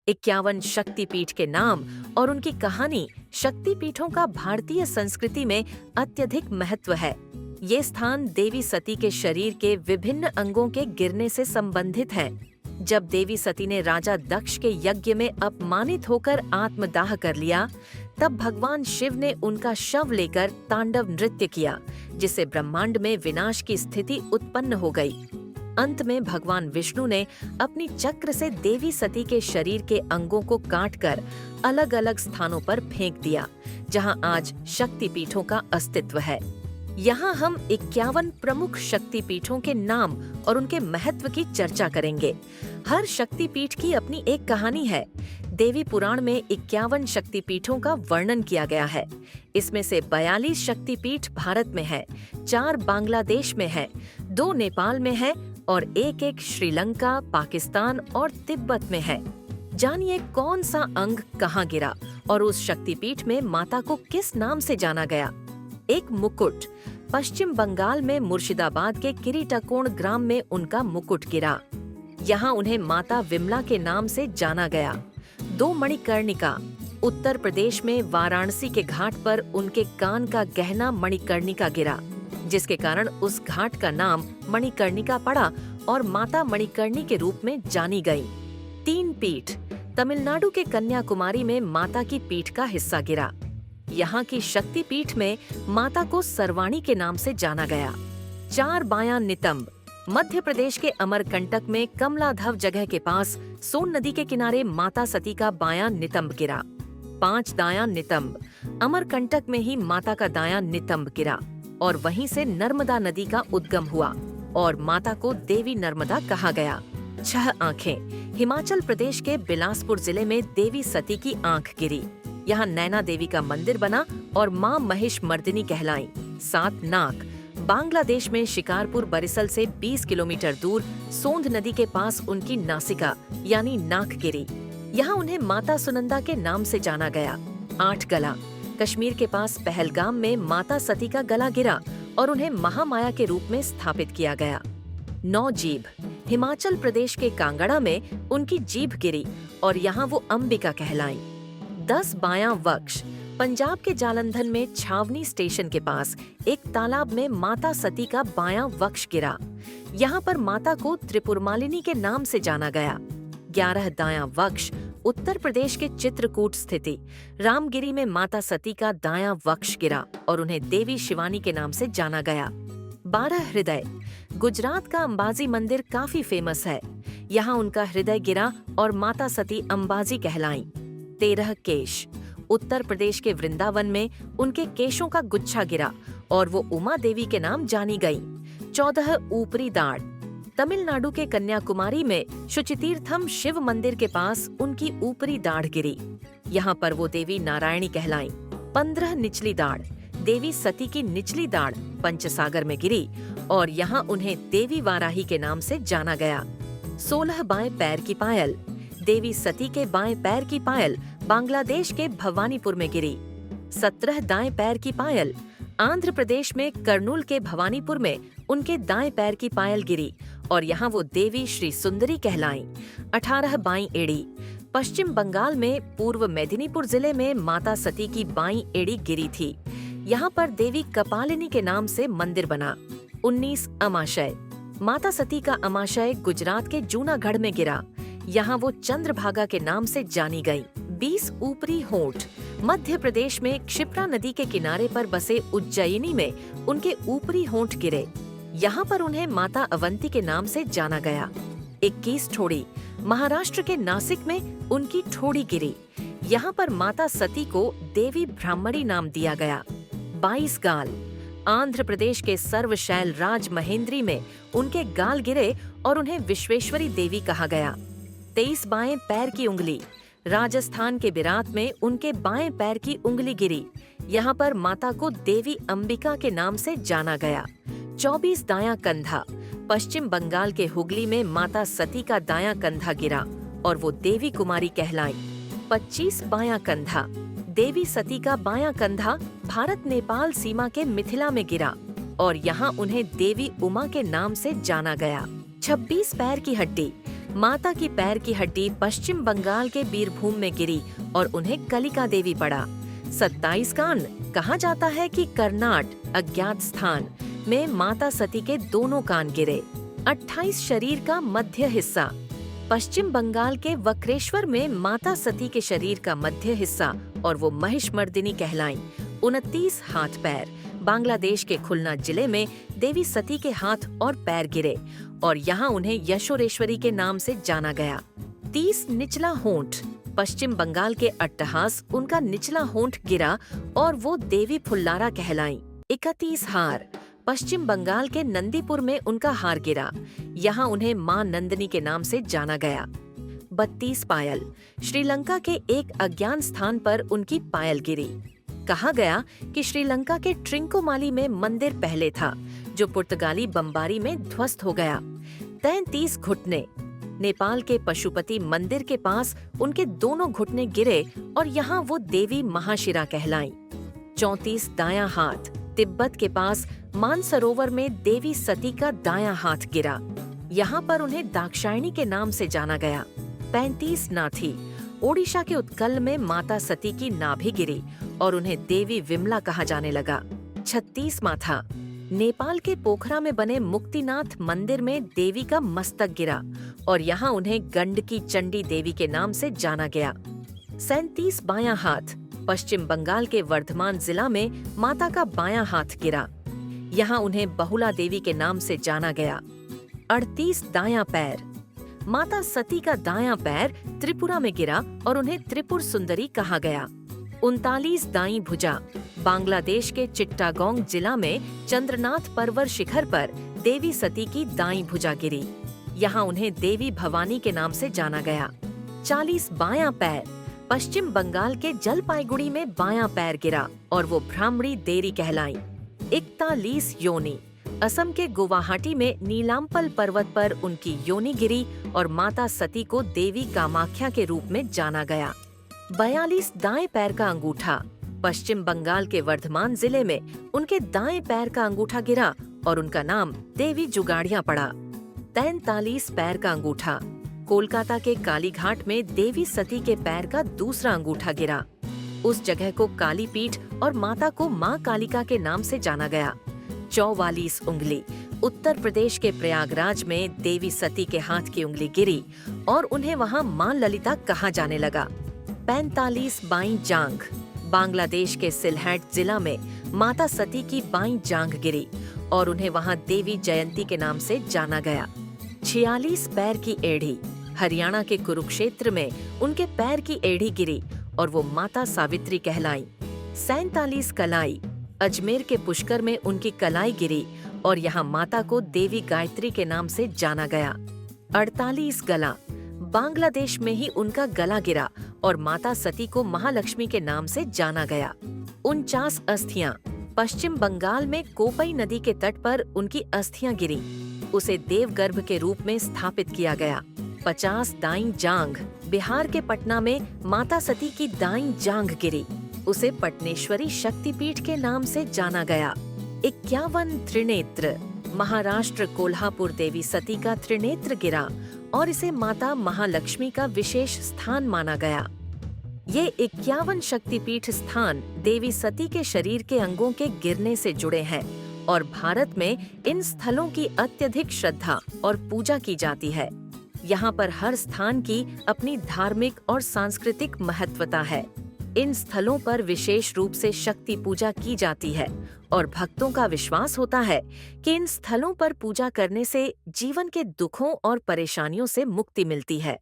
51 शक्तिपीठ के नाम और उनकी कहानी शक्तिपीठों का भारतीय संस्कृति में अत्यधिक महत्व है। ये स्थान देवी सती के शरीर के विभिन्न अंगों के गिरने से संबंधित हैं। जब देवी सती ने राजा दक्ष के यज्ञ में अपमानित होकर आत्मदाह कर लिया, तब भगवान शिव ने उनका शव लेकर तांडव नृत्य किया, जिससे ब्रह्मांड में विनाश की स्थिति उत्पन्न हो गई। अंत में भगवान विष्णु ने अपनी चक्र से देवी सती के शरीर के अंगों को काटकर अलग अलग स्थानों पर फेंक दिया, जहां आज शक्तिपीठों का अस्तित्व है। यहाँ हम 51 प्रमुख शक्तिपीठों के नाम और उनके महत्व की चर्चा करेंगे। हर शक्तिपीठ की अपनी एक कहानी है। देवी पुराण में 51 शक्तिपीठों का वर्णन किया गया है। इसमें से 42 शक्तिपीठ भारत में है, 4 बांग्लादेश में है, 2 नेपाल में है और एक श्रीलंका, पाकिस्तान और तिब्बत में है। जानिए कौन सा अंग कहाँ गिरा और उस शक्तिपीठ में माता को किस नाम से जाना गया। एक मुकुट। पश्चिम बंगाल में मुर्शिदाबाद के किरीटकोण ग्राम में उनका मुकुट गिरा। यहाँ उन्हें माता विमला के नाम से जाना गया। 2 मणिकर्णिका। उत्तर प्रदेश में वाराणसी के घाट पर उनके कान का गहना मणिकर्णिका गिरा, जिसके कारण उस घाट का नाम मणिकर्णिका पड़ा और माता मणिकर्णी के रूप में जानी गई। 3 पीठ। तमिलनाडु के कन्याकुमारी में माता की पीठ का हिस्सा गिरा। यहाँ की शक्तिपीठ में माता को सर्वाणी के नाम से जाना गया। 4 बायां नितंब। मध्य प्रदेश के अमरकंटक में कमलाधव जगह के पास सोन नदी के किनारे माता सती का बायां नितंब गिरा। 5 दायां नितंब। अमरकंटक में ही माता का दायां नितंब गिरा और वहीं से नर्मदा नदी का उद्गम हुआ और माता को देवी नर्मदा कहा गया। 6 आँखें। हिमाचल प्रदेश के बिलासपुर जिले में देवी सती की आँख गिरी। यहाँ नैना देवी का मंदिर बना और माँ महिष मर्दिनी कहलाई। 7 नाक। बांग्लादेश में शिकारपुर बरिसल से 20 किलोमीटर दूर सोंध नदी के पास उनकी नासिका यानी नाक गिरी। यहाँ उन्हें माता सुनंदा के नाम से जाना गया। 8 गला। कश्मीर के पास पहलगाम में माता सती का गला गिरा और उन्हें महामाया के रूप में स्थापित किया गया। 9 जीभ। हिमाचल प्रदेश के कांगड़ा में उनकी जीभ गिरी और यहाँ वो अंबिका कहलाई। 10 बायां वक्ष। पंजाब के जालंधर में छावनी स्टेशन के पास एक तालाब में माता सती का बायां वक्ष गिरा। यहाँ पर माता को त्रिपुरमालिनी के नाम से जाना गया। 11 दायां वक्ष। उत्तर प्रदेश के चित्रकूट स्थिति रामगिरी में माता सती का दायां वक्ष गिरा और उन्हें देवी शिवानी के नाम से जाना गया। 12 हृदय। गुजरात का अंबाजी मंदिर काफी फेमस है। यहाँ उनका हृदय गिरा और माता सती अंबाजी कहलाई। 13 केश। उत्तर प्रदेश के वृंदावन में उनके केशों का गुच्छा गिरा और वो उमा देवी के नाम जानी गई। 14 ऊपरी दाढ़। तमिलनाडु के कन्याकुमारी में शुचितीर्थम शिव मंदिर के पास उनकी ऊपरी दाढ़ गिरी। यहाँ पर वो देवी नारायणी कहलाई। 15 निचली दाढ़। देवी सती की निचली दाढ़ पंचसागर में गिरी और यहाँ उन्हें देवी वाराही के नाम से जाना गया। 16 बाएं पैर की पायल। देवी सती के बाएं पैर की पायल बांग्लादेश के भवानीपुर में गिरी। 17 दाएं पैर की पायल। आंध्र प्रदेश में कर्नूल के भवानीपुर में उनके दाएं पैर की पायल गिरी और यहाँ वो देवी श्री सुंदरी कहलाई। 18 बाईं एड़ी। पश्चिम बंगाल में पूर्व मेदिनीपुर जिले में माता सती की बाईं एड़ी गिरी थी। यहाँ पर देवी कपालिनी के नाम से मंदिर बना। 19 अमाशय। माता सती का अमाशय गुजरात के जूनागढ़ में गिरा। यहाँ वो चंद्रभागा के नाम से जानी गई। 20 ऊपरी होंठ। मध्य प्रदेश में क्षिप्रा नदी के किनारे पर बसे उज्जैनी में उनके ऊपरी होंठ गिरे। यहाँ पर उन्हें माता अवंती के नाम से जाना गया। 21 ठोड़ी। महाराष्ट्र के नासिक में उनकी ठोड़ी गिरी। यहाँ पर माता सती को देवी ब्राह्मणी नाम दिया गया। 22 गाल। आंध्र प्रदेश के सर्वशैल राज महेंद्री में उनके गाल गिरे और उन्हें विश्वेश्वरी देवी कहा गया। 23 बाएं पैर की उंगली। राजस्थान के बिरात में उनके बाएं पैर की उंगली गिरी। यहाँ पर माता को देवी अंबिका के नाम से जाना गया। 24 दायां कंधा। पश्चिम बंगाल के हुगली में माता सती का दायां कंधा गिरा और वो देवी कुमारी कहलाई। 25 बायां कंधा। देवी सती का बायां कंधा भारत नेपाल सीमा के मिथिला में गिरा और यहाँ उन्हें देवी उमा के नाम से जाना गया। 26 पैर की हड्डी। माता की पैर की हड्डी पश्चिम बंगाल के बीरभूम में गिरी और उन्हें कलिका देवी पड़ा। 27 कान। कहा जाता है कि कर्नाट अज्ञात स्थान में माता सती के दोनों कान गिरे। 28 शरीर का मध्य हिस्सा। पश्चिम बंगाल के वक्रेश्वर में माता सती के शरीर का मध्य हिस्सा और वो महिषमर्दिनी कहलाईं। 29 हाथ पैर। बांग्लादेश के खुलना जिले में देवी सती के हाथ और पैर गिरे और यहाँ उन्हें यशोरेश्वरी के नाम से जाना गया। 30 निचला होंठ। पश्चिम बंगाल के अट्टहास उनका निचला होंठ गिरा और वो देवी फुल्लारा कहलाईं। 31 हार। पश्चिम बंगाल के नंदीपुर में उनका हार गिरा। यहाँ उन्हें मां नंदिनी के नाम से जाना गया। 32 पायल। श्रीलंका के एक अज्ञात स्थान पर उनकी पायल गिरी। कहा गया कि श्रीलंका के ट्रिंकोमाली में मंदिर पहले था, जो पुर्तगाली बमबारी में ध्वस्त हो गया। 33 घुटने। नेपाल के पशुपति मंदिर के पास उनके दोनों घुटने गिरे और यहाँ वो देवी महाशिरा कहलाईं। 34 दायां हाथ। तिब्बत के पास मानसरोवर में देवी सती का दायां हाथ गिरा। यहाँ पर उन्हें दाक्षायणी के नाम से जाना गया। 35 नाथी। ओडिशा के उत्कल में माता सती की नाभि गिरी और उन्हें देवी विमला कहा जाने लगा। 36 माथा। नेपाल के पोखरा में बने मुक्तिनाथ मंदिर में देवी का मस्तक गिरा और यहाँ उन्हें गंडकी चंडी देवी के नाम से जाना गया। 37 बायां हाथ। पश्चिम बंगाल के वर्धमान जिला में माता का बायां हाथ गिरा। यहाँ उन्हें बहुला देवी के नाम से जाना गया। 38 दायां पैर। माता सती का दायां पैर त्रिपुरा में गिरा और उन्हें त्रिपुर सुंदरी कहा गया। 39 दाईं भुजा। बांग्लादेश के चिट्टागोंग जिला में चंद्रनाथ पर्वत शिखर पर देवी सती की दाईं भुजा गिरी। यहाँ उन्हें देवी भवानी के नाम से जाना गया। 40 बायां पैर। पश्चिम बंगाल के जलपाईगुड़ी में बायां पैर गिरा और वो भ्रामरी देरी कहलाईं। 41 योनि। असम के गुवाहाटी में नीलाम्पल पर्वत पर उनकी योनि गिरी और माता सती को देवी कामाख्या के रूप में जाना गया। 42 दाएं पैर का अंगूठा। पश्चिम बंगाल के वर्धमान जिले में उनके दाएं पैर का अंगूठा गिरा और उनका नाम देवी जुगाड़िया पड़ा। 43 पैर का अंगूठा। कोलकाता के कालीघाट में देवी सती के पैर का दूसरा अंगूठा गिरा। उस जगह को काली पीठ और माता को मां कालिका के नाम से जाना गया। 44 उंगली। उत्तर प्रदेश के प्रयागराज में देवी सती के हाथ की उंगली गिरी और उन्हें वहां मां ललिता कहा जाने लगा। 45 बाईं जांघ। बांग्लादेश के सिलहट जिला में माता सती की बाईं जांघ गिरी और उन्हें वहां देवी जयंती के नाम से जाना गया। 46 पैर की एड़ी। हरियाणा के कुरुक्षेत्र में उनके पैर की एड़ी गिरी और वो माता सावित्री कहलाईं। 47 कलाई। अजमेर के पुष्कर में उनकी कलाई गिरी और यहाँ माता को देवी गायत्री के नाम से जाना गया। 48 गला। बांग्लादेश में ही उनका गला गिरा और माता सती को महालक्ष्मी के नाम से जाना गया। 49 अस्थियां। पश्चिम बंगाल में कोपई नदी के तट पर उनकी अस्थियां गिरी। उसे देवगर्भ के रूप में स्थापित किया गया। 50 दाईं जांघ। बिहार के पटना में माता सती की दाईं जांघ गिरी। उसे पटनेश्वरी शक्तिपीठ के नाम से जाना गया। 51 त्रिनेत्र। महाराष्ट्र कोल्हापुर देवी सती का त्रिनेत्र गिरा और इसे माता महालक्ष्मी का विशेष स्थान माना गया। ये 51 शक्तिपीठ स्थान देवी सती के शरीर के अंगों के गिरने से जुड़े हैं और भारत में इन स्थलों की अत्यधिक श्रद्धा और पूजा की जाती है। यहाँ पर हर स्थान की अपनी धार्मिक और सांस्कृतिक महत्वता है। इन स्थलों पर विशेष रूप से शक्ति पूजा की जाती है और भक्तों का विश्वास होता है कि इन स्थलों पर पूजा करने से जीवन के दुखों और परेशानियों से मुक्ति मिलती है।